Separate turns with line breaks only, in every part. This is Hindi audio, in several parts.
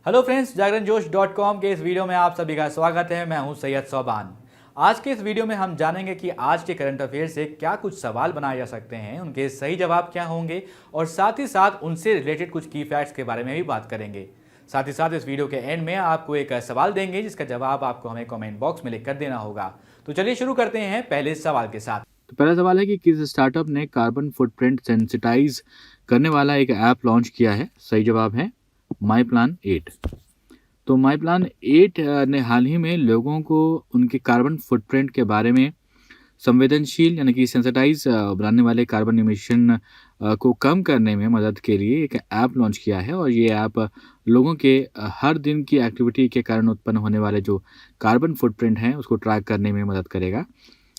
हेलो फ्रेंड्स, जागरणजोश.com के इस वीडियो में आप सभी का स्वागत है। मैं हूं सैयद सोबान। आज के इस वीडियो में हम जानेंगे कि आज के करंट अफेयर से क्या कुछ सवाल बनाए जा सकते हैं, उनके सही जवाब क्या होंगे और साथ ही साथ उनसे रिलेटेड कुछ की फैक्ट्स के बारे में भी बात करेंगे। साथ ही साथ इस वीडियो के एंड में आपको एक सवाल देंगे जिसका जवाब आपको हमें कॉमेंट बॉक्स में लिख कर देना होगा। तो चलिए शुरू करते हैं पहले सवाल के साथ।
तो पहला सवाल है कि किस स्टार्टअप ने कार्बन फुटप्रिंट सेंसिटाइज करने वाला एक ऐप लॉन्च किया है। सही जवाब है माई प्लान 8। तो माई प्लान 8 ने हाल ही में लोगों को उनके कार्बन फुटप्रिंट के बारे में संवेदनशील यानी कि सेंसिटाइज बनाने वाले कार्बन इमिशन को कम करने में मदद के लिए एक ऐप लॉन्च किया है। और ये ऐप लोगों के हर दिन की एक्टिविटी के कारण उत्पन्न होने वाले जो कार्बन फुटप्रिंट हैं उसको ट्रैक करने में मदद करेगा।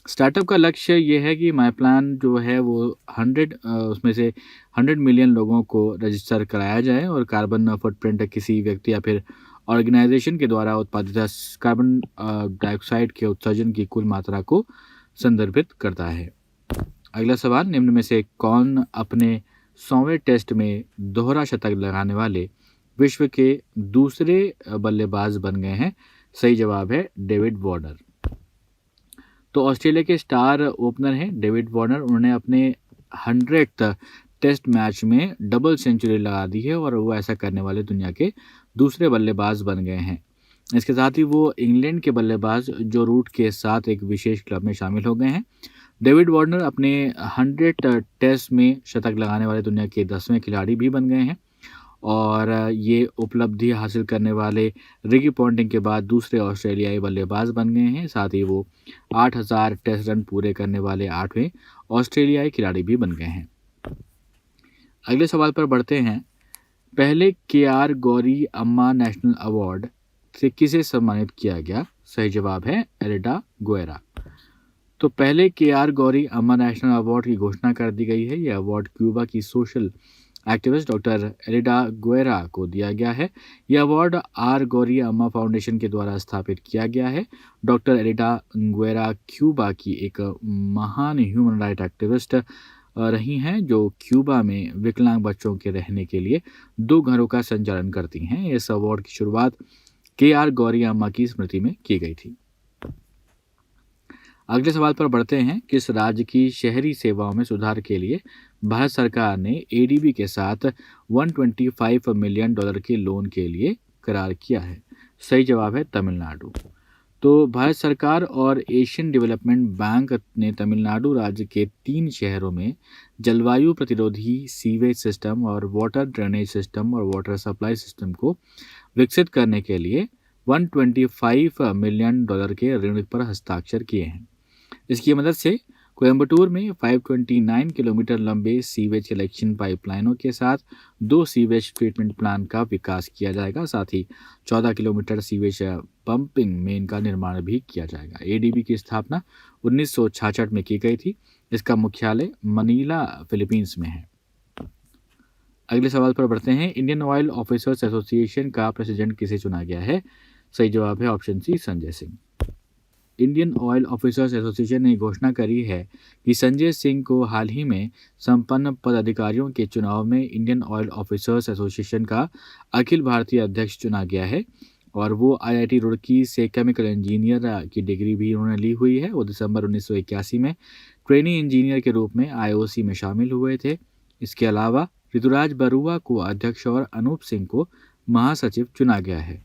स्टार्टअप का लक्ष्य ये है कि माई प्लान जो है वो 100 उसमें से 100 मिलियन लोगों को रजिस्टर कराया जाए और कार्बन फुटप्रिंट किसी व्यक्ति या फिर ऑर्गेनाइजेशन के द्वारा उत्पादित कार्बन डाइऑक्साइड के उत्सर्जन की कुल मात्रा को संदर्भित करता है। अगला सवाल, निम्न में से कौन अपने 100वें टेस्ट में दोहरा शतक लगाने वाले विश्व के दूसरे बल्लेबाज बन गए हैं। सही जवाब है डेविड वार्नर। तो ऑस्ट्रेलिया के स्टार ओपनर हैं डेविड वार्नर। उन्होंने अपने 100th टेस्ट मैच में डबल सेंचुरी लगा दी है और वो ऐसा करने वाले दुनिया के दूसरे बल्लेबाज बन गए हैं। इसके साथ ही वो इंग्लैंड के बल्लेबाज जो रूट के साथ एक विशेष क्लब में शामिल हो गए हैं। डेविड वार्नर अपने 100 टेस्ट में शतक लगाने वाले दुनिया के 10वें खिलाड़ी भी बन गए हैं और ये उपलब्धि हासिल करने वाले रिकी पॉन्टिंग के बाद दूसरे ऑस्ट्रेलियाई बल्लेबाज बन गए हैं। साथ ही वो 8000 टेस्ट रन पूरे करने वाले 8वें ऑस्ट्रेलियाई खिलाड़ी भी बन गए हैं। अगले सवाल पर बढ़ते हैं। पहले KR गौरी अम्मा नेशनल अवार्ड से किसे सम्मानित किया गया। सही जवाब है एलिडा गुएरा। तो पहले KR गौरी अम्मा नेशनल अवार्ड की घोषणा कर दी गई है। यह अवार्ड क्यूबा की सोशल एक्टिविस्ट डॉक्टर एलिडा गुएरा को दिया गया है। यह अवार्ड आर गौरी अम्मा फाउंडेशन के द्वारा स्थापित किया गया है। डॉक्टर एलिडा गुएरा क्यूबा की एक महान ह्यूमन राइट एक्टिविस्ट रही हैं जो क्यूबा में विकलांग बच्चों के रहने के लिए 2 घरों का संचालन करती हैं। इस अवार्ड की शुरुआत KR गौरी अम्मा की स्मृति में की गई थी। अगले सवाल पर बढ़ते हैं। किस राज्य की शहरी सेवाओं में सुधार के लिए भारत सरकार ने ADB के साथ $125 मिलियन के लोन के लिए करार किया है। सही जवाब है तमिलनाडु। तो भारत सरकार और एशियन डेवलपमेंट बैंक ने तमिलनाडु राज्य के 3 शहरों में जलवायु प्रतिरोधी सीवेज सिस्टम और वाटर ड्रेनेज सिस्टम और वाटर सप्लाई सिस्टम को विकसित करने के लिए $125 मिलियन के ऋण पर हस्ताक्षर किए हैं। इसकी मदद से कोयम्बटूर में 529 किलोमीटर लंबे सीवेज कलेक्शन पाइपलाइनों के साथ 2 सीवेज ट्रीटमेंट प्लांट का विकास किया जाएगा। साथ ही 14 किलोमीटर सीवेज पंपिंग मेन का निर्माण भी किया जाएगा। ADB की स्थापना 1966 में की गई थी। इसका मुख्यालय मनीला फिलीपींस में है। अगले सवाल पर बढ़ते हैं। इंडियन ऑयल ऑफिसर्स एसोसिएशन का प्रेसिडेंट किसे चुना गया है। सही जवाब है option C Sanjay Singh. Indian oil officers association ने घोषणा करी है कि संजय सिंह को हाल ही में संपन्न पदाधिकारियों के चुनाव में इंडियन ऑयल ऑफिसर्स एसोसिएशन का अखिल भारतीय अध्यक्ष चुना गया है और वो IIT रुड़की से केमिकल इंजीनियर की डिग्री भी उन्होंने ली हुई है। वो दिसंबर 1981 में ट्रेनी इंजीनियर के रूप में IOC में शामिल हुए थे। इसके अलावा ऋतुराज बरुआ को अध्यक्ष और अनूप सिंह को महासचिव चुना गया है।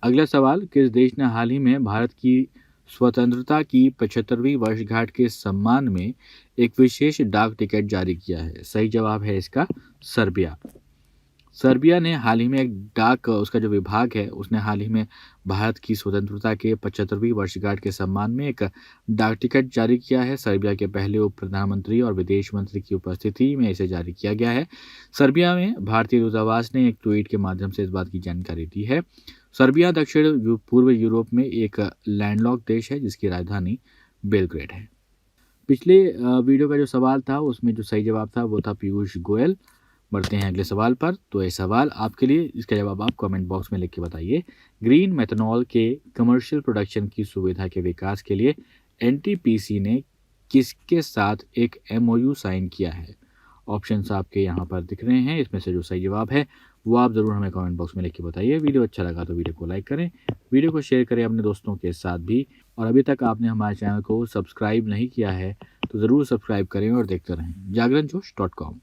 अगला सवाल, किस देश ने हाल ही में भारत की स्वतंत्रता की 75वीं वर्षगांठ के सम्मान में एक विशेष डाक टिकट जारी किया है। सही जवाब है इसका सर्बिया। सर्बिया ने हाल ही में एक डाक उसका जो विभाग है उसने हाल ही में भारत की स्वतंत्रता के 75वीं वर्षगांठ के सम्मान में एक डाक टिकट जारी किया है। सर्बिया के पहले उप प्रधानमंत्री और विदेश मंत्री की उपस्थिति में इसे जारी किया गया है। सर्बिया में भारतीय दूतावास ने एक ट्वीट के माध्यम से इस बात की जानकारी दी है। सर्बिया दक्षिण पूर्व यूरोप में एक लैंडलॉक देश है जिसकी राजधानी बेलग्रेड है। पिछले वीडियो का जो सवाल था उसमें जो सही जवाब था वो था पीयूष गोयल। बढ़ते हैं अगले सवाल पर। तो ये सवाल आपके लिए, इसका जवाब आप कमेंट बॉक्स में लिख के बताइए। ग्रीन मेथनॉल के कमर्शियल प्रोडक्शन की सुविधा के विकास के लिए NTPC ने किसके साथ एक MOU साइन किया है। ऑप्शंस आपके यहाँ पर दिख रहे हैं। इसमें से जो सही जवाब है वो आप ज़रूर हमें कमेंट बॉक्स में लिख के बताइए। वीडियो अच्छा लगा तो वीडियो को लाइक करें, वीडियो को शेयर करें अपने दोस्तों के साथ भी, और अभी तक आपने हमारे चैनल को सब्सक्राइब नहीं किया है तो ज़रूर सब्सक्राइब करें और देखते रहें जागरणजोश.com।